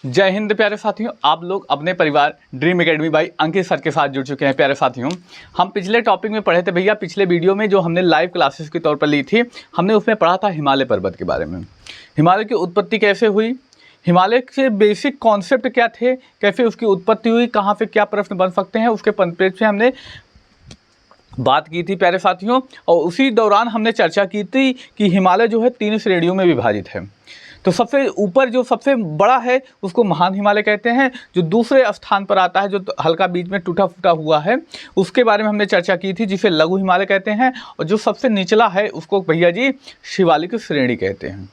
जय हिंद प्यारे साथियों, आप लोग अपने परिवार dream academy by Ankit sir के साथ जुड़ चुके हैं। प्यारे साथियों, हम पिछले टॉपिक में पढ़े थे भैया, पिछले वीडियो में जो हमने लाइव क्लासेस के तौर पर ली थी, हमने उसमें पढ़ा था हिमालय पर्वत के बारे में। हिमालय की उत्पत्ति कैसे हुई, हिमालय के बेसिक कॉन्सेप्ट क्या थे, कैसे उसकी उत्पत्ति हुई, कहाँ पे क्या प्रश्न बन सकते हैं, उसके परिप्रेक्ष्य में हमने बात की थी प्यारे साथियों। और उसी दौरान हमने चर्चा की थी कि हिमालय जो है 3 श्रेणियों में विभाजित है। तो सबसे ऊपर जो सबसे बड़ा है उसको महान हिमालय कहते हैं, जो दूसरे स्थान पर आता है, जो हल्का बीच में टूटा फूटा हुआ है, उसके बारे में हमने चर्चा की थी, जिसे लघु हिमालय कहते हैं। और जो सबसे निचला है उसको भैया जी शिवालिक श्रेणी कहते हैं।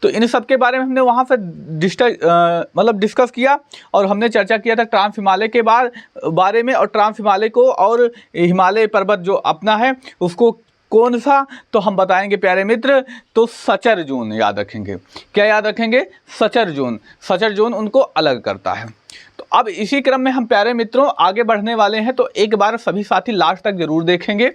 तो इन सब के बारे में हमने वहाँ पर डिस्कस किया और हमने चर्चा किया था ट्रांस हिमालय के बारे में, और ट्रांस हिमालय को और हिमालय पर्वत जो अपना है उसको कौन सा, तो हम बताएंगे प्यारे मित्र, तो सचर जोन याद रखेंगे। क्या याद रखेंगे? Suture zone. सचर जोन उनको अलग करता है। तो अब इसी क्रम में हम प्यारे मित्रों आगे बढ़ने वाले हैं। तो एक बार सभी साथी लास्ट तक जरूर देखेंगे,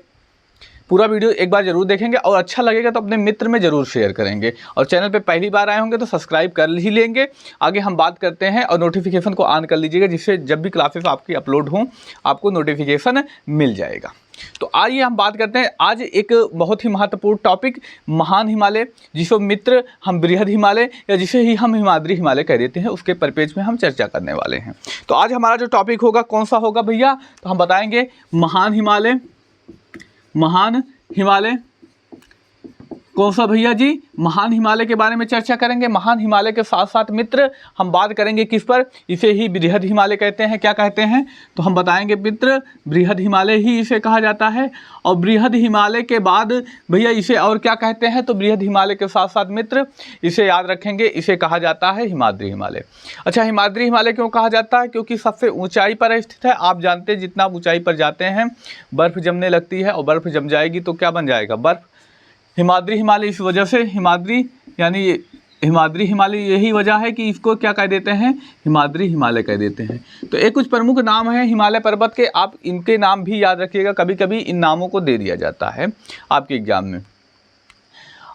पूरा वीडियो एक बार जरूर देखेंगे, और अच्छा लगेगा तो अपने मित्र में जरूर शेयर करेंगे। और चैनल पे पहली बार आए होंगे तो सब्सक्राइब कर ही लेंगे। आगे हम बात करते हैं, और नोटिफिकेशन को ऑन कर लीजिएगा, जिससे जब भी क्लासेस आपकी अपलोड हों आपको नोटिफिकेशन मिल जाएगा। तो आइए हम बात करते हैं आज एक बहुत ही महत्वपूर्ण टॉपिक, महान हिमालय, जिसको मित्र हम बृहद हिमालय या जिसे ही हम हिमाद्री हिमालय कह देते हैं, उसके परिप्रेक्ष्य में हम चर्चा करने वाले हैं। तो आज हमारा जो टॉपिक होगा कौन सा होगा भैया, तो हम बताएंगे महान हिमालय। महान हिमालय कौन सा भैया जी? महान हिमालय के बारे में चर्चा करेंगे। महान हिमालय के साथ साथ मित्र हम बात करेंगे किस पर, इसे ही बृहद हिमालय कहते हैं। क्या कहते हैं? तो हम बताएंगे मित्र, बृहद हिमालय ही इसे कहा जाता है। और बृहद हिमालय के बाद भैया इसे और क्या कहते हैं, तो बृहद हिमालय के साथ साथ मित्र इसे याद रखेंगे, इसे कहा जाता है हिमाद्री हिमालय। अच्छा, हिमाद्री हिमालय क्यों कहा जाता है? क्योंकि सबसे ऊंचाई पर स्थित है। आप जानते हैं जितना ऊंचाई पर जाते हैं बर्फ़ जमने लगती है, और बर्फ़ जम जाएगी तो क्या बन जाएगा? बर्फ़। हिमाद्री हिमालय इस वजह से हिमाद्री यानी हिमाद्री हिमालय यही वजह है कि इसको क्या कह देते हैं, हिमाद्री हिमालय कह देते हैं। तो एक कुछ प्रमुख नाम है हिमालय पर्वत के, आप इनके नाम भी याद रखिएगा, कभी कभी इन नामों को दे दिया जाता है आपके एग्जाम में।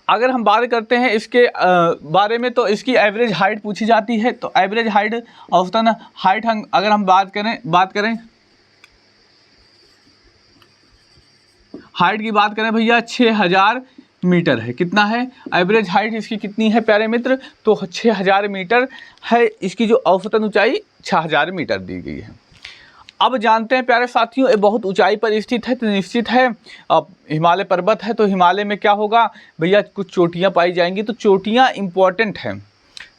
अगर हम बात करते हैं इसके बारे में, तो इसकी एवरेज हाइट पूछी जाती है। तो एवरेज हाइट, औसतन हाइट अगर हम बात करें हाइट की बात करें भैया 6000 मीटर है। कितना है एवरेज हाइट इसकी? कितनी है प्यारे मित्र? तो 6000 मीटर है इसकी, जो औसतन ऊंचाई 6000 मीटर दी गई है। अब जानते हैं प्यारे साथियों, ये बहुत ऊंचाई पर स्थित है, तो निश्चित है अब हिमालय पर्वत है, तो हिमालय में क्या होगा भैया, कुछ चोटियां पाई जाएंगी। तो चोटियां इंपॉर्टेंट हैं।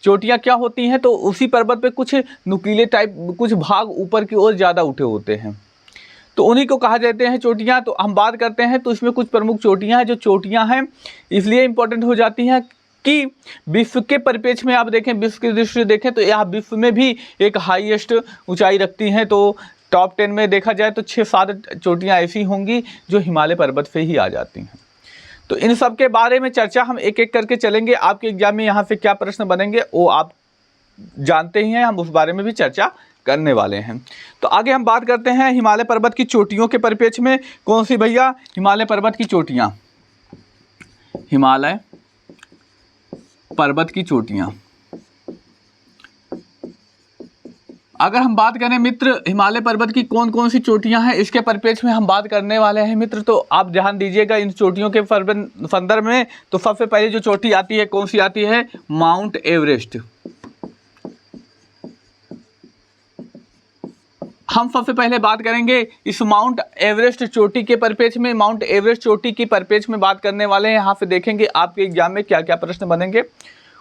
चोटियां क्या होती हैं, तो उसी पर्वत पे कुछ नुकीले टाइप कुछ भाग ऊपर की ओर ज़्यादा उठे होते हैं, तो उन्हीं को कहा जाते हैं चोटियां। तो हम बात करते हैं, तो इसमें कुछ प्रमुख चोटियां हैं। जो चोटियां हैं इसलिए इंपॉर्टेंट हो जाती हैं कि विश्व के परिप्रेक्ष्य में आप देखें, विश्व की दृष्टि से देखें तो यह विश्व में भी एक हाईएस्ट ऊंचाई रखती हैं। तो टॉप 10 में देखा जाए तो 6-7 चोटियाँ ऐसी होंगी जो हिमालय पर्वत से ही आ जाती हैं। तो इन सब के बारे में चर्चा हम एक एक करके चलेंगे। आपके एग्जाम में यहाँ से क्या प्रश्न बनेंगे वो आप जानते ही हैं, हम उस बारे में भी चर्चा करने वाले हैं। तो आगे हम बात करते हैं हिमालय पर्वत की चोटियों के परिप्रेक्ष्य में। कौन सी भैया? हिमालय पर्वत की चोटियां। हिमालय पर्वत की चोटियां अगर हम बात करें मित्र, हिमालय पर्वत की कौन कौन सी चोटियां हैं इसके परिप्रेक्ष्य में हम बात करने वाले हैं मित्र। तो आप ध्यान दीजिएगा इन चोटियों के संदर्भ में। तो सबसे पहले जो चोटी आती है कौन सी आती है? Mount Everest. हम सबसे पहले बात करेंगे इस माउंट एवरेस्ट चोटी के परिप्रेक्ष्य में। माउंट एवरेस्ट चोटी की परिप्रेक्ष्य में बात करने वाले हैं। यहाँ पे देखेंगे आपके एग्जाम में क्या क्या प्रश्न बनेंगे।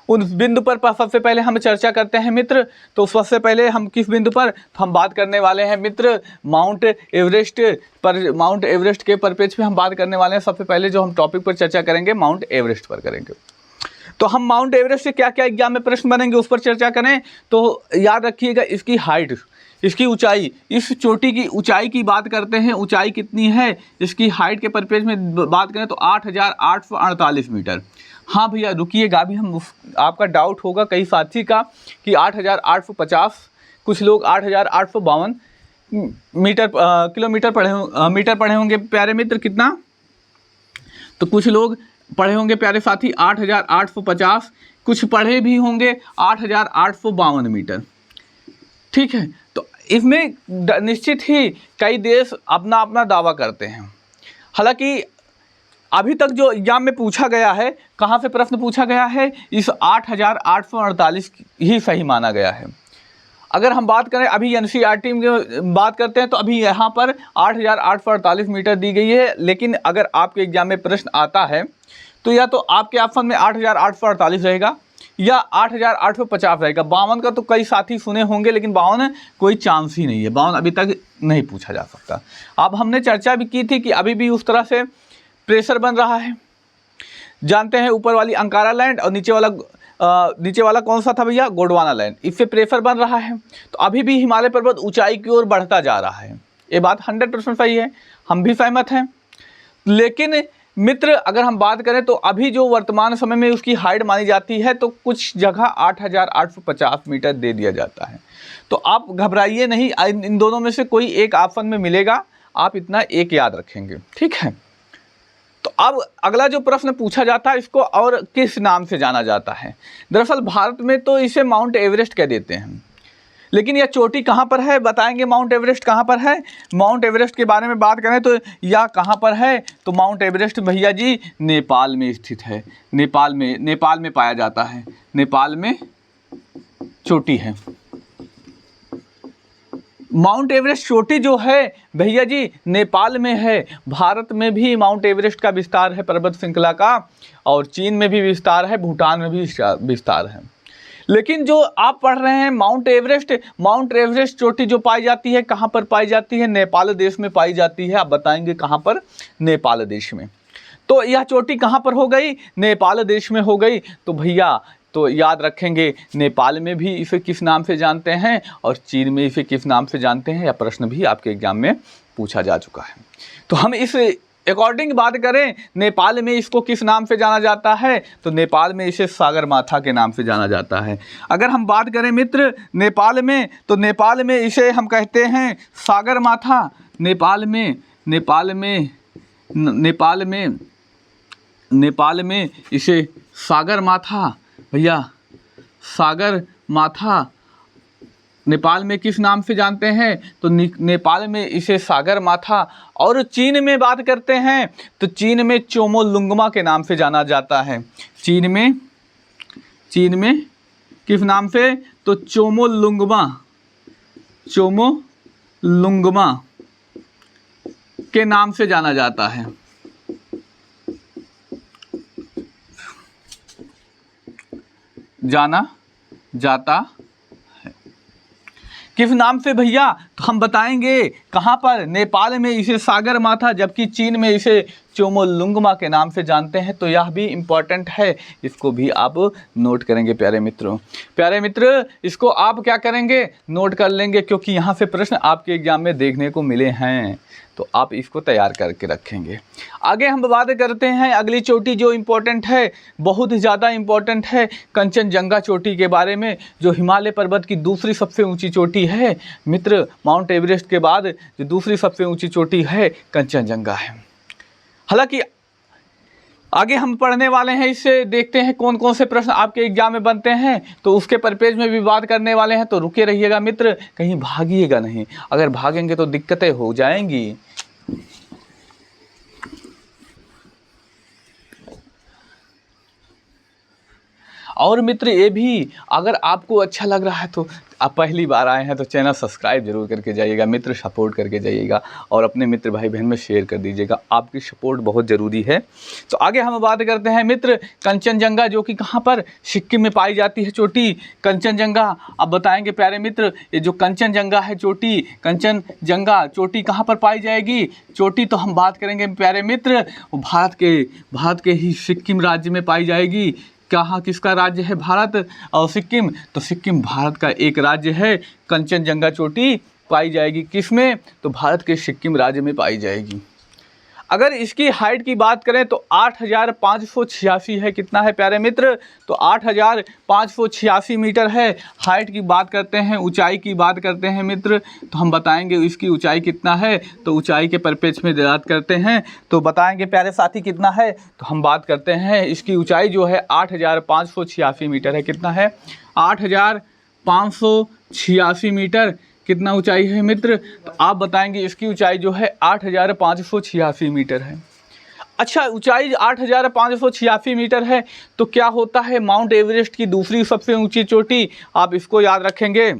उस बिंदु पर सबसे पहले हम चर्चा करते हैं मित्र। तो सबसे पहले हम किस बिंदु पर, तो हम बात करने वाले हैं मित्र माउंट एवरेस्ट पर। माउंट एवरेस्ट के परिप्रेक्ष्य में हम बात करने वाले हैं। सबसे पहले जो हम टॉपिक पर चर्चा करेंगे माउंट एवरेस्ट पर करेंगे। तो हम माउंट एवरेस्ट से क्या क्या एग्जाम में प्रश्न बनेंगे उस पर चर्चा करें। तो याद रखिएगा इसकी हाइट, इसकी ऊंचाई, इस चोटी की ऊंचाई की बात करते हैं। ऊंचाई कितनी है इसकी? हाइट के परिप्रेक्ष्य में बात करें तो 8848 मीटर। हाँ भैया रुकिएगा, अभी हम आपका डाउट होगा कई साथी का कि 8850, कुछ लोग 8852 किलोमीटर मीटर पढ़े होंगे प्यारे मित्र। कितना? तो कुछ लोग पढ़े होंगे प्यारे साथी 8850, कुछ पढ़े भी होंगे 8852 मीटर। ठीक है। तो इसमें निश्चित ही कई देश अपना अपना दावा करते हैं। हालांकि अभी तक जो एग्जाम में पूछा गया है, कहाँ से प्रश्न पूछा गया है, इस 8848 ही सही माना गया है। अगर हम बात करें अभी एनसीईआरटी में बात करते हैं तो अभी यहाँ पर 8848 मीटर दी गई है, लेकिन अगर आपके एग्जाम में प्रश्न आता है तो या तो आपके ऑप्शन में 8848 रहेगा या 8850 रहेगा। 52 का तो कई साथी सुने होंगे, लेकिन 52 कोई चांस ही नहीं है, 52 अभी तक नहीं पूछा जा सकता। अब हमने चर्चा भी की थी कि अभी भी उस तरह से प्रेशर बन रहा है। जानते हैं ऊपर वाली अंकारा लैंड और नीचे वाला कौन सा था भैया, गोंडवाना लैंड, इससे प्रेशर बन रहा है। तो अभी भी हिमालय पर्वत ऊंचाई की ओर बढ़ता जा रहा है, ये बात 100% सही है, हम भी सहमत हैं। लेकिन मित्र अगर हम बात करें तो अभी जो वर्तमान समय में उसकी हाइट मानी जाती है तो कुछ जगह 8850 मीटर दे दिया जाता है। तो आप घबराइए नहीं, इन दोनों में से कोई एक ऑप्शन में मिलेगा, आप इतना एक याद रखेंगे, ठीक है। तो अब अगला जो प्रश्न पूछा जाता है, इसको और किस नाम से जाना जाता है। दरअसल भारत में तो इसे माउंट एवरेस्ट कह देते हैं, लेकिन यह चोटी कहाँ पर है, बताएंगे माउंट एवरेस्ट कहाँ पर है। माउंट एवरेस्ट के बारे में बात करें तो यह कहाँ पर है, तो माउंट एवरेस्ट भैया जी नेपाल में स्थित है। नेपाल में पाया जाता है, नेपाल में चोटी है। माउंट एवरेस्ट चोटी जो है भैया जी नेपाल में है। भारत में भी माउंट एवरेस्ट का विस्तार है पर्वत श्रृंखला का, और चीन में भी विस्तार है, भूटान में भी विस्तार है। लेकिन जो आप पढ़ रहे हैं माउंट एवरेस्ट चोटी जो पाई जाती है, कहाँ पर पाई जाती है, नेपाल देश में पाई जाती है। आप बताएंगे कहाँ पर, नेपाल देश में। तो यह चोटी कहाँ पर हो गई, नेपाल देश में हो गई। तो भैया तो याद रखेंगे नेपाल में भी इसे किस नाम से जानते हैं और चीन में इसे किस नाम से जानते हैं, यह प्रश्न भी आपके एग्जाम में पूछा जा चुका है। तो हम इस अकॉर्डिंग बात करें, नेपाल में इसको किस नाम से जाना जाता है, तो नेपाल में इसे सागरमाथा के नाम से जाना जाता है। अगर हम बात करें मित्र नेपाल में, तो नेपाल में इसे हम कहते हैं सागरमाथा। नेपाल में इसे सागरमाथा भैया, सागरमाथा नेपाल में किस नाम से जानते हैं, तो नेपाल में इसे सागरमाथा। और चीन में बात करते हैं तो चीन में चोमोलुंगमा के नाम से जाना जाता है। चीन में किस नाम से, तो चोमोलुंगमा के नाम से जाना जाता है। जाना जाता है किस नाम से भैया, तो हम बताएंगे कहाँ पर, नेपाल में इसे सागरमाथा, जबकि चीन में इसे चोमोलुंगमा के नाम से जानते हैं। तो यह भी इम्पॉर्टेंट है, इसको भी आप नोट करेंगे प्यारे मित्र, इसको आप क्या करेंगे, नोट कर लेंगे, क्योंकि यहाँ से प्रश्न आपके एग्जाम में देखने को मिले हैं, तो आप इसको तैयार करके रखेंगे। आगे हम बात करते हैं अगली चोटी जो इम्पोर्टेंट है, बहुत ज़्यादा इम्पोर्टेंट है, कंचनजंगा चोटी के बारे में, जो हिमालय पर्वत की दूसरी सबसे ऊंची चोटी है मित्र। माउंट एवरेस्ट के बाद जो दूसरी सबसे ऊंची चोटी है कंचनजंगा है। हालांकि आगे हम पढ़ने वाले हैं, इससे देखते हैं कौन कौन से प्रश्न आपके एग्जाम में बनते हैं, तो उसके परपेज में भी बात करने वाले हैं। तो रुके रहिएगा मित्र, कहीं भागिएगा नहीं, अगर भागेंगे तो दिक्कतें हो जाएंगी। और मित्र ये भी, अगर आपको अच्छा लग रहा है तो आप पहली बार आए हैं तो चैनल सब्सक्राइब जरूर करके जाइएगा मित्र, सपोर्ट करके जाइएगा और अपने मित्र भाई बहन में शेयर कर दीजिएगा, आपकी सपोर्ट बहुत ज़रूरी है। तो आगे हम बात करते हैं मित्र कंचनजंगा, जो कि कहाँ पर, सिक्किम में पाई जाती है चोटी कंचनजंगा। अब बताएंगे प्यारे मित्र, ये जो कंचनजंगा है चोटी, कंचनजंगा चोटी कहाँ पर पाई जाएगी। चोटी तो हम बात करेंगे प्यारे मित्र, भारत के ही सिक्किम राज्य में पाई जाएगी। कहाँ, किसका राज्य है, भारत और सिक्किम, तो सिक्किम भारत का एक राज्य है। कंचनजंगा चोटी पाई जाएगी किस में, तो भारत के सिक्किम राज्य में पाई जाएगी। अगर इसकी हाइट की बात करें तो 8586 है, कितना है प्यारे मित्र, तो 8586 मीटर है। हाइट की बात करते हैं, ऊंचाई की बात करते हैं मित्र, तो हम बताएंगे इसकी ऊंचाई कितना है। तो ऊंचाई के परपेज में बात करते हैं तो बताएंगे प्यारे साथी कितना है, तो हम बात करते हैं इसकी ऊंचाई जो है 8586 मीटर है। कितना है, 586 मीटर कितना ऊंचाई है मित्र? तो आप बताएंगे इसकी ऊंचाई जो है 8586 मीटर है। अच्छा, ऊंचाई 8586 मीटर है तो क्या होता है माउंट एवरेस्ट की दूसरी सबसे ऊंची चोटी? आप इसको याद रखेंगे।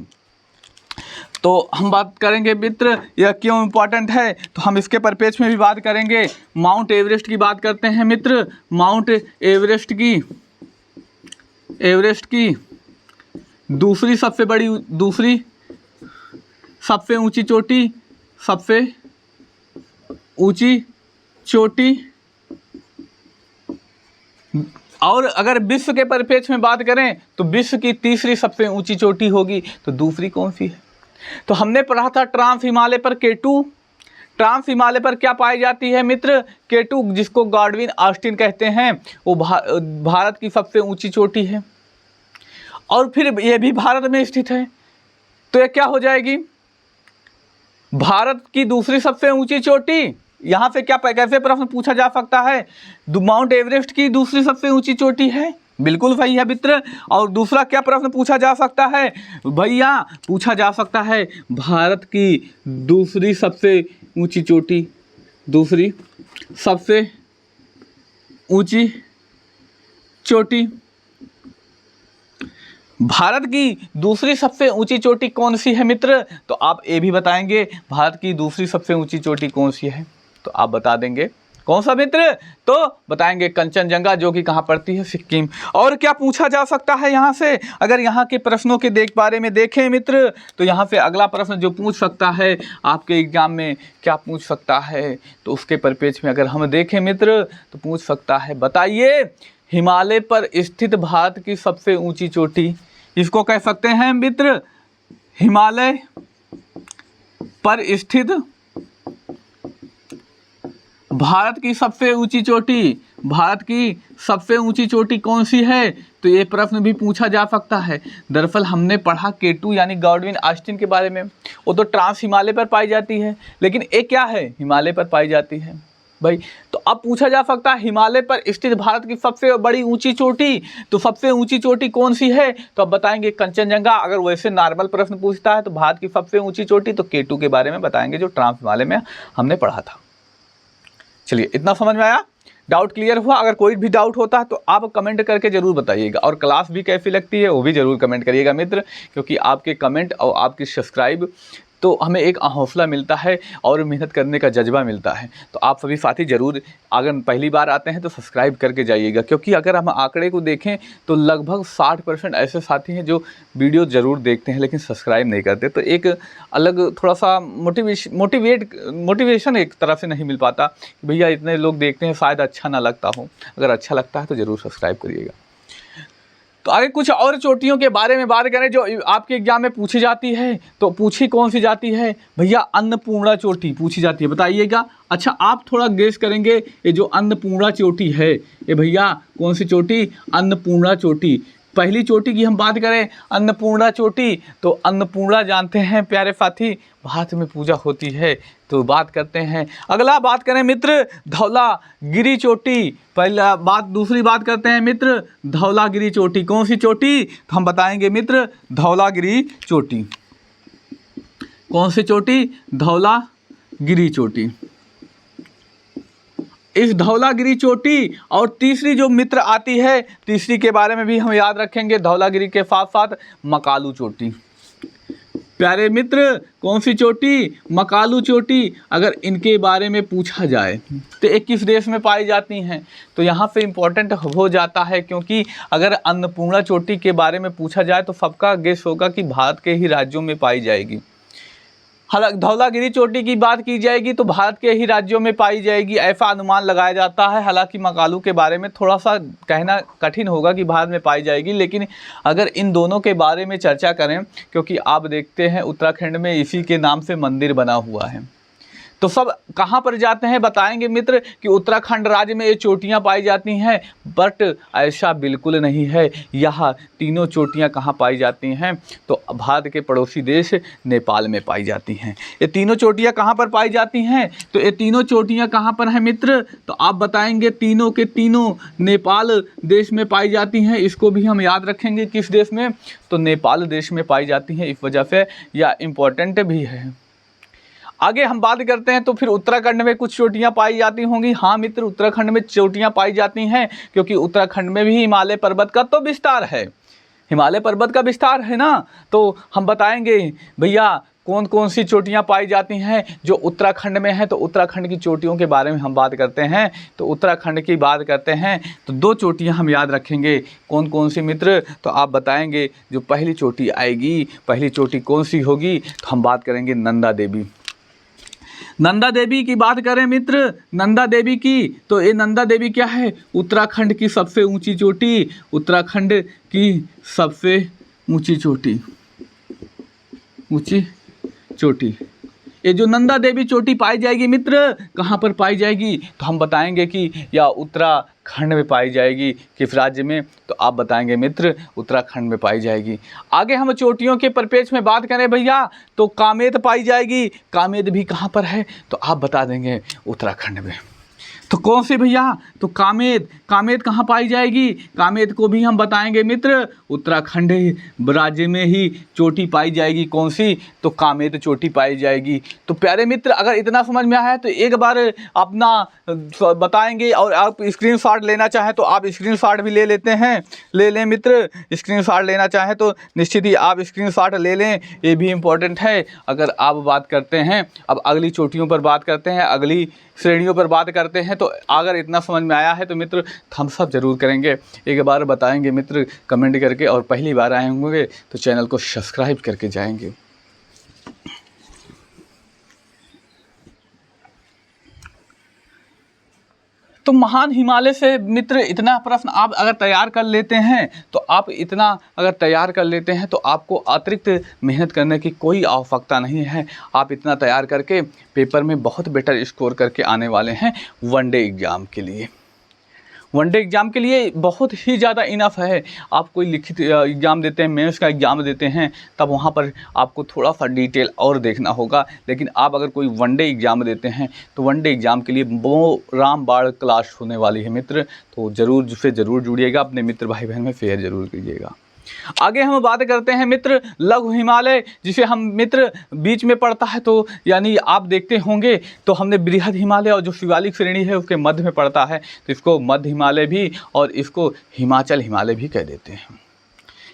तो हम बात करेंगे मित्र यह क्यों इम्पोर्टेंट है, तो हम इसके परिपेक्ष में भी बात करेंगे। माउंट एवरेस्ट की बात करते हैं मित्र। माउंट एवरेस्ट की दूसरी सबसे ऊंची चोटी, और अगर विश्व के परिप्रेक्ष्य में बात करें तो विश्व की तीसरी सबसे ऊंची चोटी होगी। तो दूसरी कौन सी है? तो हमने पढ़ा था ट्रांस हिमालय पर K2। ट्रांस हिमालय पर क्या पाई जाती है मित्र? K2, जिसको गॉडविन ऑस्टिन कहते हैं, वो भारत की सबसे ऊंची चोटी है और फिर यह भी भारत में स्थित है। तो यह क्या हो जाएगी? भारत की दूसरी सबसे ऊंची चोटी। यहाँ से क्या कैसे प्रश्न पूछा जा सकता है? माउंट एवरेस्ट की दूसरी सबसे ऊंची चोटी है, बिल्कुल सही है मित्र। और दूसरा क्या प्रश्न पूछा जा सकता है भैया? पूछा जा सकता है भारत की दूसरी सबसे ऊंची चोटी, दूसरी सबसे ऊंची चोटी, भारत की दूसरी सबसे ऊंची चोटी कौन सी है मित्र? तो आप ये भी बताएंगे भारत की दूसरी सबसे ऊंची चोटी कौन सी है? तो आप बता देंगे कौन सा मित्र? तो बताएंगे कंचनजंगा, जो कि कहाँ पड़ती है? सिक्किम। और क्या पूछा जा सकता है यहाँ से? अगर यहाँ के प्रश्नों के बारे में देखें मित्र, तो यहाँ से अगला प्रश्न जो पूछ सकता है आपके एग्जाम में, क्या पूछ सकता है? तो उसके परिप्रेक्ष्य में अगर हम देखें मित्र तो पूछ सकता है, बताइए हिमालय पर स्थित भारत की सबसे ऊंची चोटी, इसको कह सकते हैं मित्र हिमालय पर स्थित भारत की सबसे ऊंची चोटी, भारत की सबसे ऊंची चोटी कौन सी है? तो ये प्रश्न भी पूछा जा सकता है। दरअसल हमने पढ़ा K2 यानी गॉडविन ऑस्टिन के बारे में, वो तो ट्रांस हिमालय पर पाई जाती है, लेकिन ये क्या है? हिमालय पर पाई जाती है भाई। तो अब पूछा जा सकता है हिमालय पर स्थित भारत की सबसे बड़ी ऊंची चोटी, तो सबसे ऊंची चोटी कौन सी है? तो अब बताएंगे कंचनजंगा। अगर वैसे नॉर्मल प्रश्न पूछता है तो भारत की सबसे ऊंची चोटी तो K2 के बारे में बताएंगे, जो ट्रांस हिमालय में हमने पढ़ा था। चलिए, इतना समझ में आया? डाउट क्लियर हुआ? अगर कोई भी डाउट होता है तो आप कमेंट करके ज़रूर बताइएगा, और क्लास भी कैसी लगती है वो भी ज़रूर कमेंट करिएगा मित्र, क्योंकि आपके कमेंट और आपकी सब्सक्राइब तो हमें एक हौसला मिलता है और मेहनत करने का जज्बा मिलता है। तो आप सभी साथी ज़रूर, अगर पहली बार आते हैं तो सब्सक्राइब करके जाइएगा, क्योंकि अगर हम आंकड़े को देखें तो लगभग 60% ऐसे साथी हैं जो वीडियो ज़रूर देखते हैं लेकिन सब्सक्राइब नहीं करते। तो एक अलग थोड़ा सा मोटिवेशन एक तरफ से नहीं मिल पाता कि भैया इतने लोग देखते हैं, शायद अच्छा ना लगता हो। अगर अच्छा लगता है तो ज़रूर सब्सक्राइब करिएगा। तो आगे कुछ और चोटियों के बारे में बात करें जो आपके एग्जाम में पूछी जाती है, तो पूछी कौन सी जाती है भैया? अन्नपूर्णा चोटी पूछी जाती है, बताइएगा। अच्छा, आप थोड़ा गेस करेंगे, ये जो अन्नपूर्णा चोटी है ये भैया कौन सी चोटी? अन्नपूर्णा चोटी। पहली चोटी की हम बात करें अन्नपूर्णा चोटी, तो अन्नपूर्णा जानते हैं प्यारे साथी, भारत में पूजा होती है, तो बात करते हैं। अगला बात करें मित्र धौलागिरी चोटी, पहला बात। दूसरी बात करते हैं मित्र धौलागिरी चोटी, कौन सी चोटी? तो हम बताएंगे मित्र धौलागिरी चोटी। कौन सी चोटी? धौलागिरी चोटी। इस धौलागिरी चोटी, और तीसरी जो मित्र आती है, तीसरी के बारे में भी हम याद रखेंगे, धौलागिरी के साथ साथ मकालू चोटी। प्यारे मित्र, कौन सी चोटी? मकालू चोटी। अगर इनके बारे में पूछा जाए तो ये किस देश में पाई जाती हैं? तो यहाँ पे इम्पोर्टेंट हो जाता है, क्योंकि अगर अन्नपूर्णा चोटी के बारे में पूछा जाए तो सबका गेस होगा कि भारत के ही राज्यों में पाई जाएगी। हालांकि धौलागिरी चोटी की बात की जाएगी तो भारत के ही राज्यों में पाई जाएगी, ऐसा अनुमान लगाया जाता है। हालांकि मकालू के बारे में थोड़ा सा कहना कठिन होगा कि भारत में पाई जाएगी, लेकिन अगर इन दोनों के बारे में चर्चा करें, क्योंकि आप देखते हैं उत्तराखंड में इसी के नाम से मंदिर बना हुआ है, तो सब कहाँ पर जाते हैं बताएंगे मित्र कि उत्तराखंड राज्य में ये चोटियाँ पाई जाती हैं, बट ऐसा बिल्कुल नहीं है। यह तीनों चोटियाँ कहाँ पाई जाती हैं? तो भारत के पड़ोसी देश नेपाल में पाई जाती हैं। ये तीनों चोटियाँ कहाँ पर पाई जाती हैं? तो ये तीनों चोटियाँ कहाँ पर हैं मित्र? तो आप बताएंगे तीनों के तीनों नेपाल देश में पाई जाती हैं। इसको भी हम याद रखेंगे, किस देश में? तो नेपाल देश में पाई जाती हैं। इस वजह से यह इम्पोर्टेंट भी है। आगे हम बात करते हैं तो फिर उत्तराखंड में कुछ चोटियाँ पाई जाती होंगी। हाँ मित्र, उत्तराखंड में चोटियाँ पाई जाती हैं, क्योंकि उत्तराखंड में भी हिमालय पर्वत का तो विस्तार है, हिमालय पर्वत का विस्तार है ना। तो हम बताएंगे भैया कौन कौन सी चोटियाँ पाई जाती हैं जो उत्तराखंड में है। तो उत्तराखंड की चोटियों के बारे में हम बात करते हैं। तो उत्तराखंड की बात करते हैं तो 2 चोटियाँ हम याद रखेंगे। कौन कौन सी मित्र? तो आप बताएंगे जो पहली चोटी आएगी, पहली चोटी कौन सी होगी? तो हम बात करेंगे नंदा देवी। नंदा देवी की बात करें मित्र, नंदा देवी की, तो ये नंदा देवी क्या है? उत्तराखंड की सबसे ऊंची चोटी, उत्तराखंड की सबसे ऊंची चोटी, ऊंची चोटी। ये जो नंदा देवी चोटी पाई जाएगी मित्र, कहाँ पर पाई जाएगी? तो हम बताएंगे कि या उत्तराखंड में पाई जाएगी। किस राज्य में? तो आप बताएंगे मित्र उत्तराखंड में पाई जाएगी। आगे हम चोटियों के परिप्रेक्ष्य में बात करें भैया तो कामेत पाई जाएगी। कामेत भी कहाँ पर है? तो आप बता देंगे उत्तराखंड में। तो कौन सी भैया? तो कामेत, कामेत कहाँ पाई जाएगी? कामेत को भी हम बताएंगे मित्र उत्तराखंड राज्य में ही चोटी पाई जाएगी। कौन सी? तो कामेत चोटी पाई जाएगी। तो प्यारे मित्र, अगर इतना समझ में आया है तो एक बार अपना बताएंगे, और आप स्क्रीनशॉट लेना चाहें तो आप स्क्रीनशॉट भी ले लेते हैं, ले लें मित्र। स्क्रीनशॉट लेना चाहें तो निश्चित ही आप स्क्रीनशॉट ले लें, ये भी इम्पोर्टेंट है। अगर आप बात करते हैं, अब अगली चोटियों पर बात करते हैं, अगली श्रेणियों पर बात करते हैं। तो अगर इतना समझ में आया है तो मित्र थम्स अप जरूर करेंगे, एक बार बताएंगे मित्र कमेंट करके, और पहली बार आए होंगे तो चैनल को सब्सक्राइब करके जाएंगे। तो महान हिमालय से मित्र इतना प्रश्न आप अगर तैयार कर लेते हैं, तो आप इतना अगर तैयार कर लेते हैं तो आपको अतिरिक्त मेहनत करने की कोई आवश्यकता नहीं है। आप इतना तैयार करके पेपर में बहुत बेटर स्कोर करके आने वाले हैं वनडे एग्ज़ाम के लिए। वनडे एग्ज़ाम के लिए बहुत ही ज़्यादा इनफ है। आप कोई लिखित एग्ज़ाम देते हैं, मेंस का एग्ज़ाम देते हैं, तब वहाँ पर आपको थोड़ा सा डिटेल और देखना होगा। लेकिन आप अगर कोई वनडे एग्ज़ाम देते हैं तो वनडे एग्ज़ाम के लिए वो रामबाण क्लास होने वाली है मित्र। तो ज़रूर जुड़िएगा, अपने मित्र भाई बहन में शेयर ज़रूर कीजिएगा। आगे हम बात करते हैं मित्र लघु हिमालय, जिसे हम मित्र बीच में पड़ता है। तो यानी आप देखते होंगे तो हमने बृहद हिमालय और जो शिवालिक श्रेणी है उसके मध्य में पड़ता है, तो इसको मध्य हिमालय भी और इसको हिमाचल हिमालय भी कह देते हैं।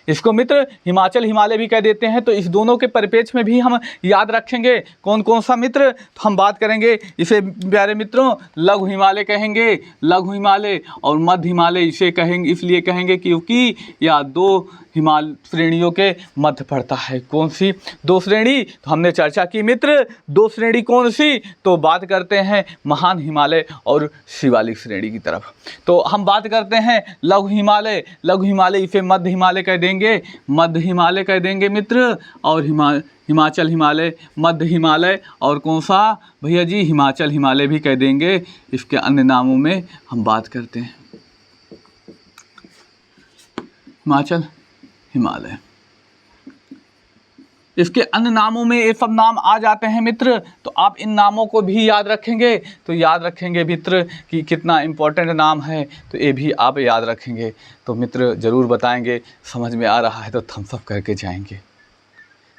इसको मित्र हिमाचल हिमालय भी कह देते हैं। तो इस दोनों के परिप्रेक्ष्य में भी हम याद रखेंगे कौन कौन सा मित्र। तो हम बात करेंगे इसे प्यारे मित्रों लघु हिमालय कहेंगे, लघु हिमालय, और मध्य हिमालय इसे कहेंगे, इसलिए कहेंगे क्योंकि या 2 हिमालय श्रेणियों के मध्य पड़ता है। कौन सी 2 श्रेणी? तो हमने चर्चा की मित्र 2 श्रेणी कौन सी? तो बात करते हैं महान हिमालय और शिवालिक श्रेणी की तरफ। तो हम बात करते हैं लघु हिमालय, लघु हिमालय इसे मध्य हिमालय कह देंगे, मध्य हिमालय कह देंगे मित्र, और हिमाचल हिमालय, मध्य हिमालय, और कौन सा भैया जी? हिमाचल हिमालय भी कह देंगे। इसके अन्य नामों में हम बात करते हैं हिमाचल हिमालय, इसके अन्य नामों में ये सब नाम आ जाते हैं मित्र। तो आप इन नामों को भी याद रखेंगे। तो याद रखेंगे मित्र कि कितना इम्पोर्टेंट नाम है, तो ये भी आप याद रखेंगे। तो मित्र ज़रूर बताएंगे, समझ में आ रहा है तो थम्स अप करके जाएंगे,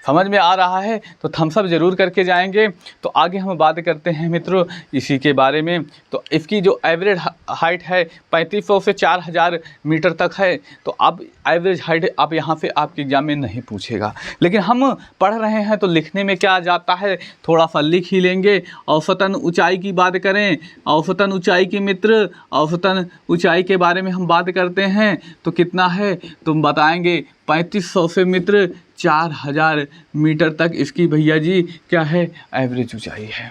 समझ में आ रहा है तो थम्स अप ज़रूर करके जाएंगे। तो आगे हम बात करते हैं मित्रों इसी के बारे में। तो इसकी जो एवरेज हाइट है 3500 से 4000 मीटर तक है। तो अब एवरेज हाइट आप यहाँ से आपके एग्जाम में नहीं पूछेगा, लेकिन हम पढ़ रहे हैं तो लिखने में क्या जाता है, थोड़ा सा लिख ही लेंगे। औसतन ऊंचाई की बात करें, औसतन ऊंचाई की मित्र, औसतन ऊंचाई के बारे में हम बात करते हैं तो कितना है? तो बताएंगे 3500 से मित्र 4000 मीटर तक इसकी भैया जी क्या है? एवरेज ऊंचाई है,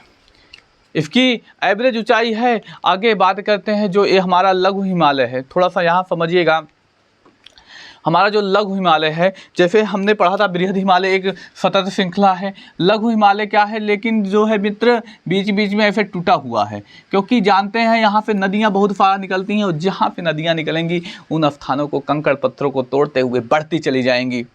इसकी एवरेज ऊंचाई है। आगे बात करते हैं जो ये हमारा लघु हिमालय है, थोड़ा सा यहाँ समझिएगा। हमारा जो लघु हिमालय है, जैसे हमने पढ़ा था बृहद हिमालय एक सतत श्रृंखला है, लघु हिमालय क्या है, लेकिन जो है मित्र बीच बीच में ऐसे टूटा हुआ है, क्योंकि जानते हैं यहाँ पे नदियाँ बहुत फार निकलती हैं और जहाँ पे नदियाँ निकलेंगी उन स्थानों को कंकड़ पत्थरों को तोड़ते हुए बढ़ती चली जाएंगी।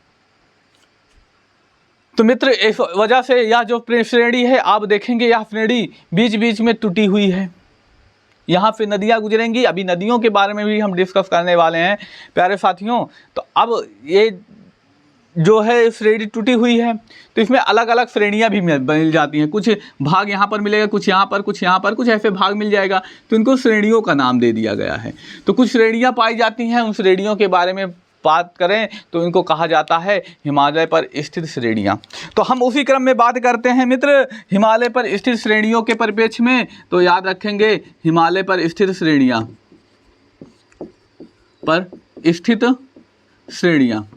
तो मित्र इस वजह से यह जो श्रेणी है आप देखेंगे यह श्रेणी बीच बीच में टूटी हुई है, यहाँ पे नदियाँ गुजरेंगी। अभी नदियों के बारे में भी हम डिस्कस करने वाले हैं प्यारे साथियों। तो अब ये जो है श्रेणी टूटी हुई है, तो इसमें अलग अलग श्रेणियाँ भी मिल जाती हैं, कुछ भाग यहाँ पर मिलेगा, कुछ यहाँ पर, कुछ यहाँ पर, कुछ ऐसे भाग मिल जाएगा, तो इनको श्रेणियों का नाम दे दिया गया है। तो कुछ श्रेणियाँ पाई जाती हैं, उन श्रेणियों के बारे में बात करें तो इनको कहा जाता है हिमालय पर स्थित श्रेणियाँ। तो हम उसी क्रम में बात करते हैं मित्र हिमालय पर स्थित श्रेणियों के परिप्रेक्ष्य में। तो याद रखेंगे हिमालय पर स्थित श्रेणियाँ, पर स्थित श्रेणियाँ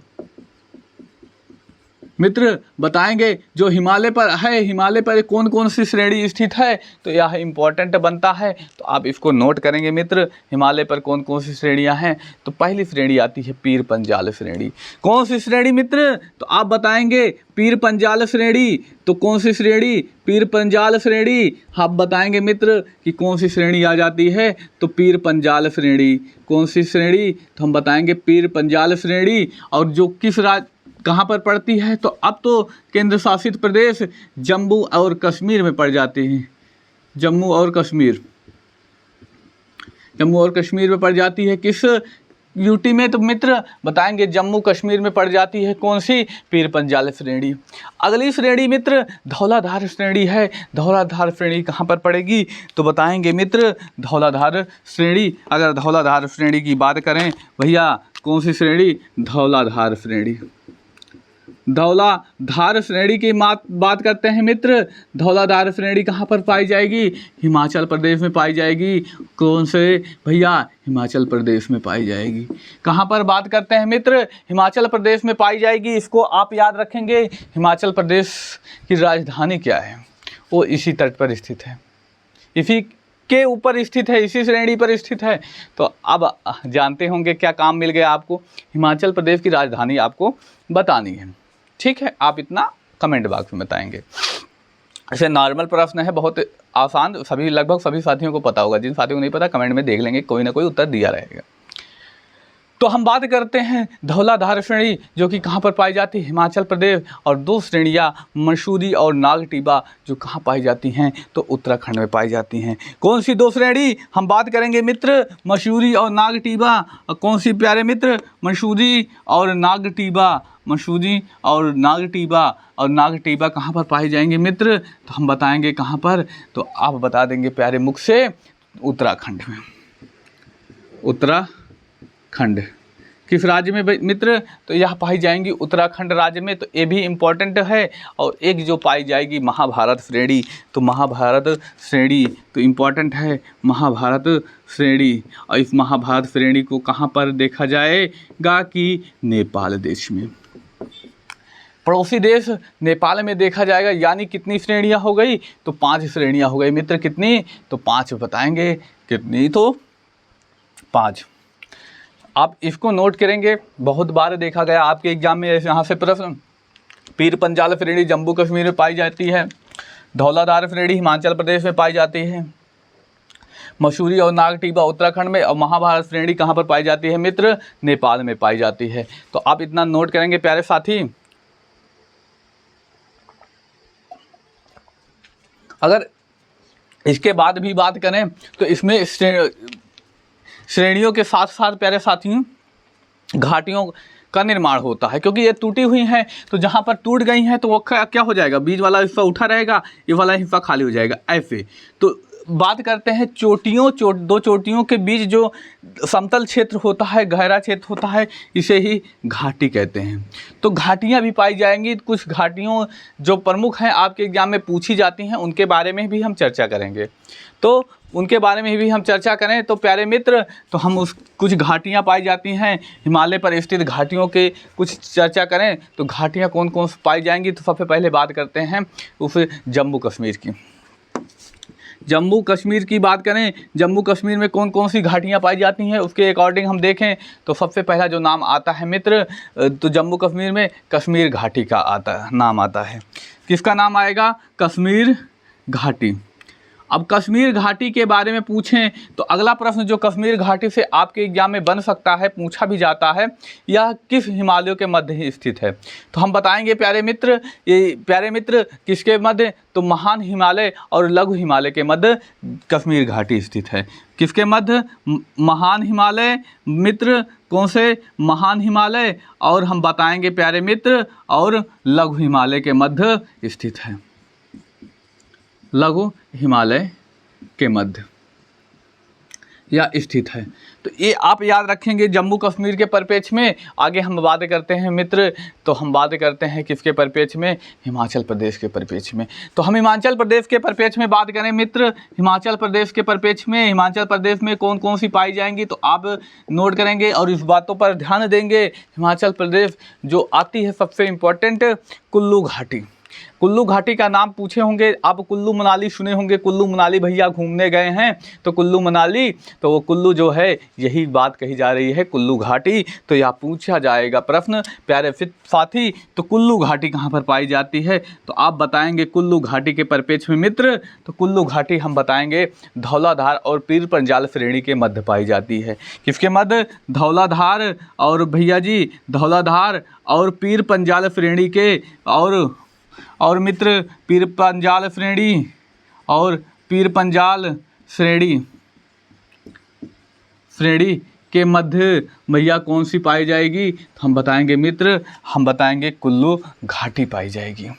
मित्र बताएंगे जो हिमालय पर है, हिमालय पर कौन कौन सी श्रेणी स्थित है, तो यह इम्पोर्टेंट बनता है। तो आप इसको नोट करेंगे मित्र, हिमालय पर कौन कौन सी श्रेणियां हैं। तो पहली श्रेणी आती है पीर पंजाल श्रेणी। कौन सी श्रेणी मित्र, तो आप बताएंगे पीर पंजाल श्रेणी। तो कौन सी श्रेणी, पीर पंजाल श्रेणी। आप बताएंगे मित्र कि कौन सी श्रेणी आ जाती है, तो पीर पंजाल श्रेणी। कौन सी श्रेणी, तो हम बताएंगे पीर पंजाल श्रेणी। और जो किस राज्य कहाँ पर पड़ती है, तो अब तो केंद्र शासित प्रदेश जम्मू और कश्मीर में पड़ जाती हैं, जम्मू और कश्मीर में पड़ जाती है। किस यूटी में, तो मित्र बताएंगे जम्मू कश्मीर में पड़ जाती है कौन सी, पीर पंजाल श्रेणी। अगली श्रेणी मित्र धौलाधार श्रेणी है। धौलाधार श्रेणी कहाँ पर पड़ेगी, तो बताएंगे मित्र धौलाधार श्रेणी। अगर धौलाधार श्रेणी की बात करें भैया, कौन सी श्रेणी, धौलाधार श्रेणी। धौलाधार श्रेणी की बात करते हैं मित्र। धौलाधार श्रेणी कहाँ पर पाई जाएगी, हिमाचल प्रदेश में पाई जाएगी। कौन से भैया, हिमाचल प्रदेश में पाई जाएगी। कहाँ पर बात करते हैं मित्र, हिमाचल प्रदेश में पाई जाएगी। इसको आप याद रखेंगे। हिमाचल प्रदेश की राजधानी क्या है, वो इसी तट पर स्थित है, इसी के ऊपर स्थित है, इसी श्रेणी पर स्थित है। तो अब जानते होंगे क्या काम मिल गया आपको, हिमाचल प्रदेश की राजधानी आपको बतानी है। ठीक है, आप इतना कमेंट बॉक्स में बताएंगे। ऐसे नॉर्मल प्रश्न है, बहुत आसान, सभी लगभग सभी साथियों को पता होगा। जिन साथियों को नहीं पता कमेंट में देख लेंगे, कोई ना कोई उत्तर दिया रहेगा। तो हम बात करते हैं धौलाधार श्रेणी, जो कि कहाँ पर पाई जाती है, हिमाचल प्रदेश। और दो श्रेणियाँ मसूरी और नागटिबा जो कहाँ पाई जाती हैं, तो उत्तराखंड में पाई जाती हैं। कौन सी दो श्रेणी, हम बात करेंगे मित्र मसूरी और नागटिबा। कौन सी प्यारे मित्र, मसूरी और नागटिबा। मसूरी और नागटिबा, और नागटिबा कहाँ पर पाई जाएंगे मित्र, तो हम बताएंगे कहाँ पर, तो आप बता देंगे प्यारे मुख से, उत्तराखंड में। उत्तराखंड किस राज्य में मित्र, तो यह पाई जाएंगी उत्तराखंड राज्य में। तो ये भी इम्पोर्टेंट है। और एक जो पाई जाएगी महाभारत श्रेणी, तो महाभारत श्रेणी तो इम्पोर्टेंट है, महाभारत श्रेणी। और इस महाभारत श्रेणी को कहाँ पर देखा जाएगा, कि नेपाल देश में, पड़ोसी देश नेपाल में देखा जाएगा। यानी कितनी श्रेणियाँ हो गई, तो 5 श्रेणियाँ हो गई मित्र। कितनी, तो 5 बताएंगे। कितनी, तो 5। आप इसको नोट करेंगे, बहुत बार देखा गया आपके एग्जाम में। यहाँ से प्रश्न, पीर पंजाल श्रेणी जम्मू कश्मीर में पाई जाती है, धौलाधार श्रेणी हिमाचल प्रदेश में पाई जाती है, मसूरी और नागटिबा उत्तराखंड में, और महाभारत श्रेणी कहाँ पर पाई जाती है मित्र, नेपाल में पाई जाती है। तो आप इतना नोट करेंगे प्यारे साथी। अगर इसके बाद भी बात करें तो इसमें श्रेणियों के साथ साथ प्यारे साथियों घाटियों का निर्माण होता है, क्योंकि ये टूटी हुई हैं। तो जहाँ पर टूट गई हैं तो वो क्या हो जाएगा, बीच वाला हिस्सा उठा रहेगा, ये वाला हिस्सा खाली हो जाएगा, ऐसे। तो बात करते हैं दो चोटियों के बीच जो समतल क्षेत्र होता है, गहरा क्षेत्र होता है, इसे ही घाटी कहते हैं। तो घाटियाँ भी पाई जाएंगी। कुछ घाटियों जो प्रमुख हैं आपके एग्जाम में पूछी जाती हैं, उनके बारे में भी हम चर्चा करेंगे। तो उनके बारे में भी हम चर्चा करें तो प्यारे मित्र, तो हम कुछ घाटियाँ पाई जाती हैं हिमालय पर स्थित घाटियों के कुछ चर्चा करें तो घाटियाँ कौन कौन पाई जाएंगी। तो सबसे पहले बात करते हैं उस जम्मू कश्मीर की। जम्मू कश्मीर की बात करें, जम्मू कश्मीर में कौन कौन सी घाटियाँ पाई जाती हैं उसके अकॉर्डिंग हम देखें तो सबसे पहला जो नाम आता है मित्र, तो जम्मू कश्मीर में कश्मीर घाटी का नाम आता है। किसका नाम आएगा? कश्मीर घाटी। अब कश्मीर घाटी के बारे में पूछें तो अगला प्रश्न जो कश्मीर घाटी से आपके एग्जाम में बन सकता है, पूछा भी जाता है, यह किस हिमालयों के मध्य ही स्थित है? तो हम बताएंगे प्यारे मित्र, ये प्यारे मित्र किसके मध्य? तो महान हिमालय और लघु हिमालय के मध्य कश्मीर घाटी स्थित है। किसके मध्य? महान हिमालय मित्र, कौन से? महान हिमालय, और हम बताएंगे प्यारे मित्र और लघु हिमालय के मध्य स्थित है। लघु हिमालय के मध्य या स्थित है। तो ये आप याद रखेंगे जम्मू कश्मीर के परिप्रेक्ष्य में। आगे हम बात करते हैं मित्र, तो हम बात करते हैं किसके परिप्रेक्ष्य में? हिमाचल प्रदेश के परिप्रेक्ष्य में। तो हम हिमाचल प्रदेश के परिप्रेक्ष्य में बात करें मित्र, हिमाचल प्रदेश के परिप्रेक्ष्य में हिमाचल प्रदेश में कौन कौन सी पाई जाएंगी, तो आप नोट करेंगे और इस बातों पर ध्यान देंगे। हिमाचल प्रदेश जो आती है सबसे इम्पोर्टेंट, कुल्लू घाटी। कुल्लू घाटी का नाम पूछे होंगे आप, कुल्लू मनाली सुने होंगे, कुल्लू मनाली भैया घूमने गए हैं तो कुल्लू मनाली, तो वो कुल्लू जो है यही बात कही जा रही है, कुल्लू घाटी। तो यह पूछा जाएगा प्रश्न प्यारे साथी, तो कुल्लू घाटी कहाँ पर पाई जाती है? तो आप बताएंगे कुल्लू घाटी के परिप्रेक्ष्य में मित्र, तो कुल्लू घाटी हम बताएंगे धौलाधार और पीर पंजाल श्रेणी के मध्य पाई जाती है। किसके मध्य? धौलाधार और भैया जी धौलाधार और पीर पंजाल श्रेणी के, और मित्र पीर पंजाल श्रेणी और पीर पंजाल श्रेणी के मध्य भैया कौन सी पाई जाएगी? तो हम बताएंगे मित्र, हम बताएंगे कुल्लू घाटी पाई जाएगी।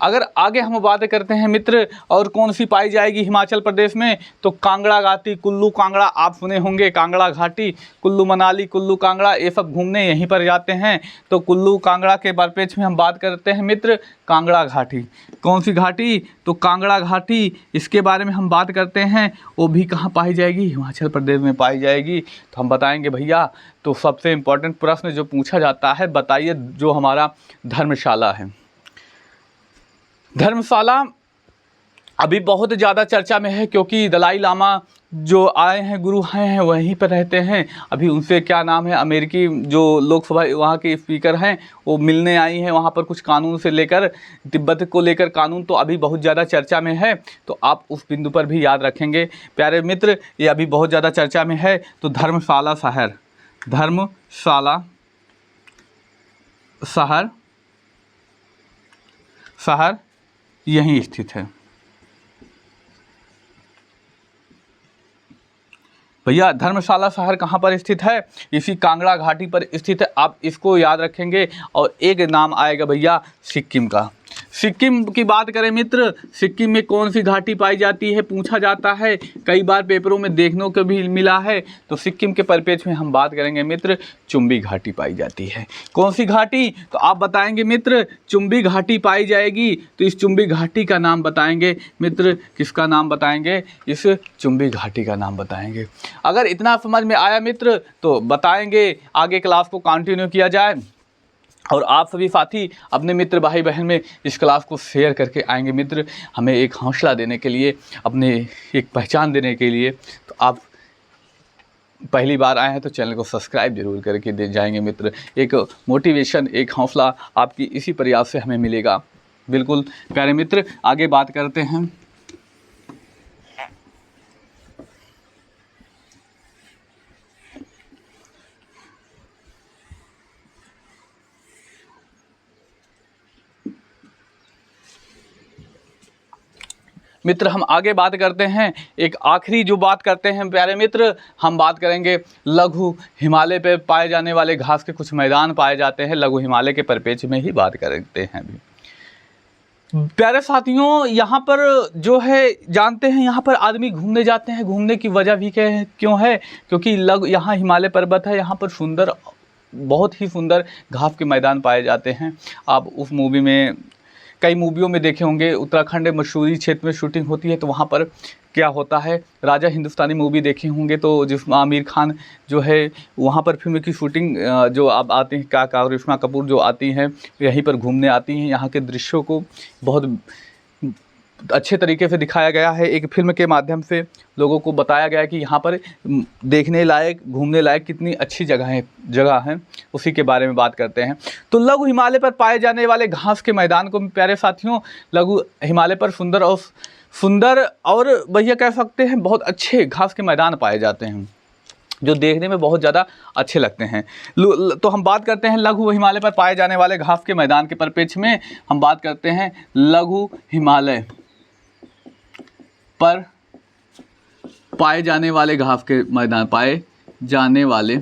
अगर आगे हम बात करते हैं मित्र और कौन सी पाई जाएगी हिमाचल प्रदेश में, तो कांगड़ा घाटी, कुल्लू कांगड़ा आप सुने होंगे, कांगड़ा घाटी, कुल्लू मनाली, कुल्लू कांगड़ा, ये सब घूमने यहीं पर जाते हैं। तो कुल्लू कांगड़ा के परिप्रेक्ष्य में हम बात करते हैं मित्र, कांगड़ा घाटी। कौन सी घाटी? तो कांगड़ा घाटी, इसके बारे में हम बात करते हैं, वो भी कहाँ पाई जाएगी? हिमाचल प्रदेश में पाई जाएगी। तो हम बताएंगे भैया, तो सबसे इम्पोर्टेंट प्रश्न जो पूछा जाता है, बताइए जो हमारा धर्मशाला है। धर्मशाला अभी बहुत ज़्यादा चर्चा में है क्योंकि दलाई लामा जो आए हैं, गुरु हैं, वहीं पर रहते हैं। अभी उनसे क्या नाम है, अमेरिकी जो लोकसभा वहाँ के स्पीकर हैं, वो मिलने आई हैं वहाँ पर, कुछ कानून से लेकर, तिब्बत को लेकर कानून तो अभी बहुत ज़्यादा चर्चा में है। तो आप उस बिंदु पर भी याद रखेंगे प्यारे मित्र, ये अभी बहुत ज़्यादा चर्चा में है। तो धर्मशाला शहर, धर्मशाला शहर यहीं स्थित है। भैया धर्मशाला शहर कहाँ पर स्थित है? इसी कांगड़ा घाटी पर स्थित है। आप इसको याद रखेंगे। और एक नाम आएगा भैया सिक्किम का। सिक्किम की बात करें मित्र, सिक्किम में कौन सी घाटी पाई जाती है, पूछा जाता है, कई बार पेपरों में देखने को भी मिला है। तो सिक्किम के परिप्रेक्ष्य में हम बात करेंगे मित्र, चुम्बी घाटी पाई जाती है। कौन सी घाटी? तो आप बताएंगे मित्र, चुम्बी घाटी पाई जाएगी। तो इस चुम्बी घाटी का नाम बताएंगे मित्र, किसका नाम बताएंगे? इस चुम्बी घाटी का नाम बताएंगे। अगर इतना समझ में आया मित्र तो बताएंगे, आगे क्लास को कंटिन्यू किया जाए। और आप सभी साथी अपने मित्र भाई बहन में इस क्लास को शेयर करके आएंगे मित्र, हमें एक हौसला देने के लिए, अपने एक पहचान देने के लिए। तो आप पहली बार आए हैं तो चैनल को सब्सक्राइब जरूर करके दे जाएंगे मित्र। एक मोटिवेशन, एक हौसला आपकी इसी प्रयास से हमें मिलेगा। बिल्कुल प्यारे मित्र, आगे बात करते हैं। मित्र हम आगे बात करते हैं, एक आखिरी जो बात करते हैं प्यारे मित्र, हम बात करेंगे लघु हिमालय पे पाए जाने वाले घास के कुछ मैदान पाए जाते हैं, लघु हिमालय के परिप्रेक्ष्य में ही बात करते हैं अभी। प्यारे साथियों, यहाँ पर जो है जानते हैं, यहाँ पर आदमी घूमने जाते हैं। घूमने की वजह भी क्यों है? क्योंकि यहाँ हिमालय पर्वत है, यहाँ पर सुंदर, बहुत ही सुंदर घास के मैदान पाए जाते हैं। आप उस मूवी में, कई मूवियों में देखे होंगे, उत्तराखंड मसूरी क्षेत्र में शूटिंग होती है, तो वहाँ पर क्या होता है, राजा हिंदुस्तानी मूवी देखे होंगे, तो जिसमें आमिर खान जो है वहाँ पर फिल्म की शूटिंग जो अब आते हैं, क्या करिश्मा कपूर जो आती हैं यहीं पर घूमने आती हैं, यहाँ के दृश्यों को बहुत अच्छे तरीके से दिखाया गया है। एक फिल्म के माध्यम से लोगों को बताया गया है कि यहाँ पर देखने लायक, घूमने लायक कितनी अच्छी जगह हैं, उसी के बारे में बात करते हैं। तो लघु हिमालय पर पाए जाने वाले घास के मैदान को प्यारे साथियों, लघु हिमालय पर सुंदर और भैया कह सकते हैं बहुत अच्छे घास के मैदान पाए जाते हैं, जो देखने में बहुत ज़्यादा अच्छे लगते हैं। तो हम बात करते हैं लघु हिमालय पर पाए जाने वाले घास के मैदान के परिप्रेक्ष्य में। हम बात करते हैं लघु हिमालय पर पाए जाने वाले घास के मैदान, पाए जाने वाले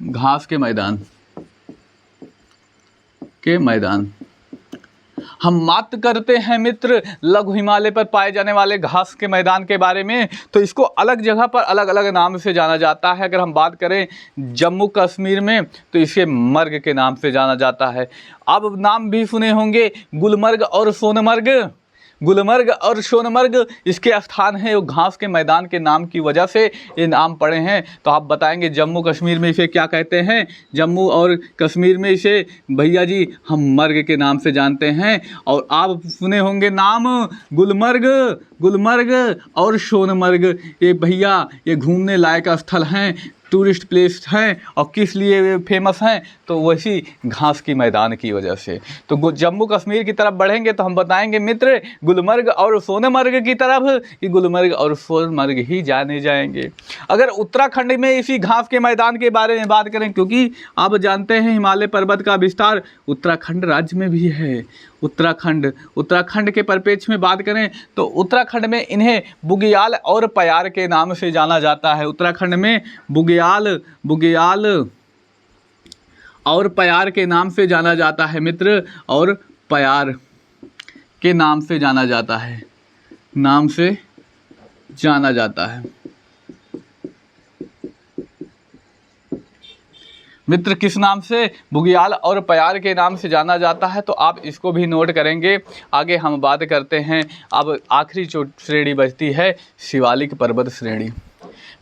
घास के मैदान हम बात करते हैं मित्र लघु हिमालय पर पाए जाने वाले घास के मैदान के बारे में। तो इसको अलग जगह पर अलग अलग नाम से जाना जाता है। अगर हम बात करें जम्मू कश्मीर में तो इसे मर्ग के नाम से जाना जाता है। अब नाम भी सुने होंगे गुलमर्ग और सोनमर्ग। गुलमर्ग और सोनमर्ग इसके स्थान हैं, वो घास के मैदान के नाम की वजह से ये नाम पड़े हैं। तो आप बताएंगे जम्मू कश्मीर में इसे क्या कहते हैं? जम्मू और कश्मीर में इसे भैया जी हम मर्ग के नाम से जानते हैं। और आप सुने होंगे नाम गुलमर्ग और सोनमर्ग। ये भैया ये घूमने लायक स्थल हैं, टूरिस्ट प्लेस हैं। और किस लिए वे फेमस हैं? तो वैसी घास की मैदान की वजह से। तो जम्मू कश्मीर की तरफ बढ़ेंगे तो हम बताएंगे मित्र गुलमर्ग और सोनमर्ग की तरफ, कि गुलमर्ग और सोनमर्ग ही जाने जाएंगे। अगर उत्तराखंड में इसी घास के मैदान के बारे में बात करें, क्योंकि आप जानते हैं हिमालय पर्वत का विस्तार उत्तराखंड राज्य में भी है। उत्तराखंड के परिप्रेक्ष्य में बात करें तो उत्तराखंड में इन्हें बुग्याल और प्यार के नाम से जाना जाता है। उत्तराखंड में बुग्याल और प्यार के नाम से जाना जाता है मित्र, और प्यार के नाम से जाना जाता है मित्र। किस नाम से? बुग्याल और प्यार के नाम से जाना जाता है। तो आप इसको भी नोट करेंगे। आगे हम बात करते हैं, अब आखिरी जो श्रेणी बचती है शिवालिक पर्वत श्रेणी।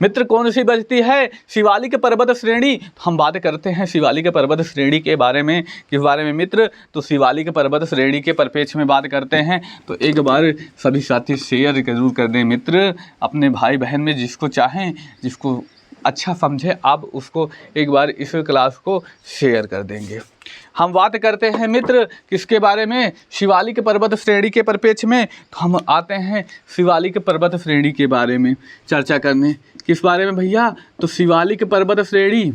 मित्र कौन सी बचती है? शिवालिक पर्वत श्रेणी। हम बात करते हैं शिवालिक पर्वत श्रेणी के बारे में। किस बारे में मित्र? तो शिवालिक पर्वत श्रेणी के परिप्रेक्ष्य में बात करते हैं। तो एक बार सभी साथी शेयर जरूर कर दें मित्र, अपने भाई बहन में जिसको चाहें, जिसको अच्छा समझे, आप उसको एक बार इस क्लास को शेयर कर देंगे। हम बात करते हैं मित्र किसके बारे में? शिवालिक पर्वत श्रेणी के परिप्रेक्ष्य में। तो हम आते हैं शिवालिक पर्वत श्रेणी के बारे में चर्चा करने। किस बारे में भैया? तो शिवालिक पर्वत श्रेणी,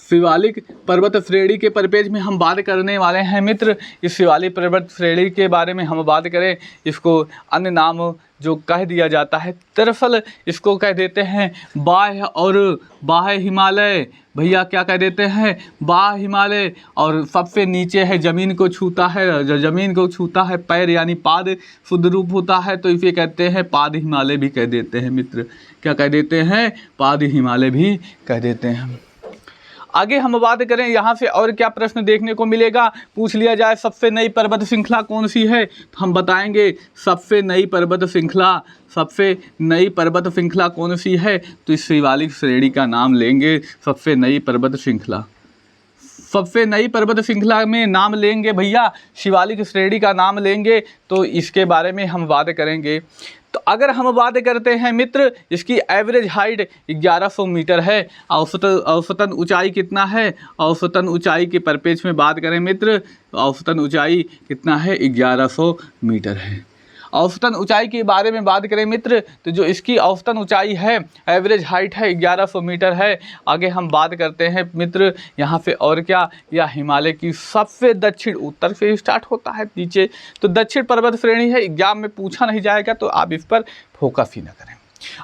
शिवालिक पर्वत श्रेणी के परिप्रेक्ष्य में हम बात करने वाले हैं मित्र। इस शिवालिक पर्वत श्रेणी के बारे में हम बात करें, इसको अन्य नाम जो कह दिया जाता है, दरअसल इसको कह देते हैं बाह्य और बाह्य हिमालय। भैया क्या कह देते हैं? बाह्य हिमालय। और सबसे नीचे है ज़मीन को छूता है, जो ज़मीन को छूता है पैर यानी पाद शुद्ध रूप होता है, तो इसे कहते हैं पाद हिमालय भी कह देते हैं मित्र। क्या कह देते हैं? पाद हिमालय भी कह देते हैं। आगे हम बात करें यहाँ से और क्या प्रश्न देखने को मिलेगा, पूछ लिया जाए सबसे नई पर्वत श्रृंखला कौन सी है, तो हम बताएंगे सबसे नई पर्वत श्रृंखला कौन सी है? तो इस शिवालिक श्रेणी का नाम लेंगे। सबसे नई पर्वत श्रृंखला में नाम लेंगे भैया, शिवालिक श्रेणी का नाम लेंगे। तो इसके बारे में हम बात करेंगे। तो अगर हम बात करते हैं मित्र, इसकी एवरेज हाइट 1100 मीटर है। औसतन ऊंचाई कितना है? औसतन ऊंचाई के परिप्रेक्ष्य में बात करें मित्र, औसतन ऊंचाई कितना है? 1100 मीटर है। औसतन ऊंचाई के बारे में बात करें मित्र, तो जो इसकी औसतन ऊंचाई है, एवरेज हाइट है 1100 मीटर है। आगे हम बात करते हैं मित्र यहाँ पे और क्या, या हिमालय की सबसे दक्षिण, उत्तर से स्टार्ट होता है नीचे, तो दक्षिण पर्वत श्रेणी है। एग्जाम में पूछा नहीं जाएगा तो आप इस पर फोकस ही ना करें।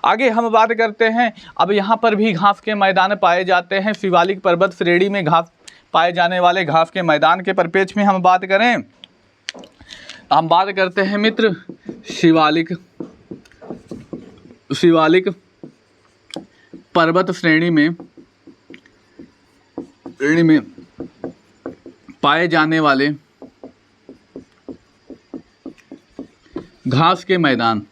आगे हम बात करते हैं, अब यहाँ पर भी घास के मैदान पाए जाते हैं। शिवालिक पर्वत श्रेणी में घास पाए जाने वाले घास के मैदान के परिप्रेक्ष्य में हम बात करें, हम बात करते हैं मित्र शिवालिक पर्वत श्रेणी में पाए जाने वाले घास के मैदान।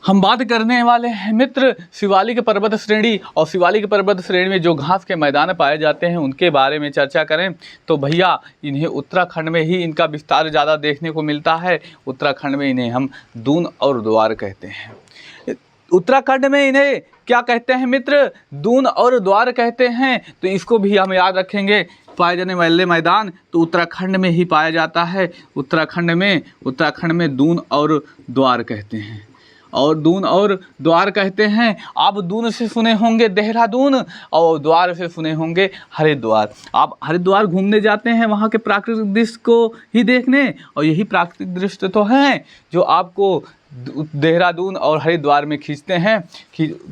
हम बात करने वाले हैं मित्र शिवालिक पर्वत श्रेणी, और शिवालिक पर्वत श्रेणी में जो घास के मैदान पाए जाते हैं उनके बारे में चर्चा करें तो भैया इन्हें उत्तराखंड में ही इनका विस्तार ज़्यादा देखने को मिलता है। उत्तराखंड में इन्हें हम दून और द्वार कहते हैं। उत्तराखंड में इन्हें क्या कहते हैं मित्र? दून और द्वार कहते हैं। तो इसको भी हम याद रखेंगे। पाए जाने वाले मैदान तो उत्तराखंड में ही पाया जाता है। उत्तराखंड में दून और द्वार कहते हैं, और दून और द्वार कहते हैं। आप दून से सुने होंगे देहरादून, और द्वार से सुने होंगे हरिद्वार। आप हरिद्वार घूमने जाते हैं वहाँ के प्राकृतिक दृश्य को ही देखने, और यही प्राकृतिक दृश्य तो हैं जो आपको देहरादून और हरिद्वार में खींचते हैं,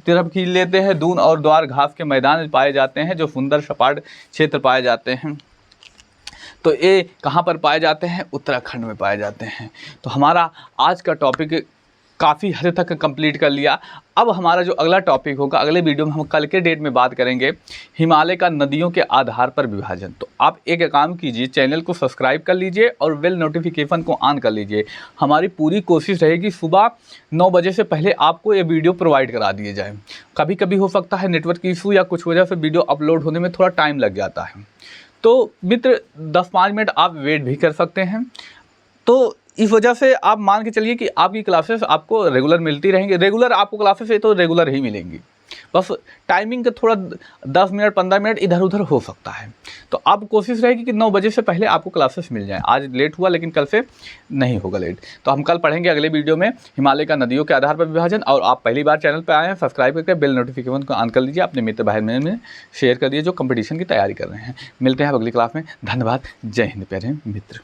तरफ खींच लेते हैं। दून और द्वार घास के मैदान पाए जाते हैं जो सुंदर सपाट क्षेत्र पाए जाते हैं। तो ये कहाँ पर पाए जाते हैं? उत्तराखंड में पाए जाते हैं। तो हमारा आज का टॉपिक काफ़ी हद तक कंप्लीट कर लिया। अब हमारा जो अगला टॉपिक होगा, अगले वीडियो में हम कल के डेट में बात करेंगे हिमालय का नदियों के आधार पर विभाजन। तो आप एक काम कीजिए, चैनल को सब्सक्राइब कर लीजिए और बेल नोटिफिकेशन को ऑन कर लीजिए। हमारी पूरी कोशिश रहेगी सुबह 9 बजे से पहले आपको ये वीडियो प्रोवाइड करा दिए जाए। कभी कभी हो सकता है नेटवर्क इशू या कुछ वजह से वीडियो अपलोड होने में थोड़ा टाइम लग जाता है। तो मित्र 10-5 मिनट आप वेट भी कर सकते हैं। तो इस वजह से आप मान के चलिए कि आपकी क्लासेस आपको रेगुलर मिलती रहेंगी। रेगुलर आपको क्लासेस तो रेगुलर ही मिलेंगी, बस टाइमिंग का थोड़ा 10 मिनट 15 मिनट इधर उधर हो सकता है। तो आप कोशिश रहेगी कि 9 बजे से पहले आपको क्लासेस मिल जाएं। आज लेट हुआ लेकिन कल से नहीं होगा लेट। तो हम कल पढ़ेंगे अगले वीडियो में हिमालय का नदियों के आधार पर विभाजन। और आप पहली बार चैनल पर आए हैं, सब्सक्राइब करके बेल नोटिफिकेशन को ऑन कर लीजिए। अपने मित्र भाई में शेयर कर दिए जो कंपटीशन की तैयारी कर रहे हैं। मिलते हैं अगली क्लास में। धन्यवाद। जय हिंद प्यारे मित्र।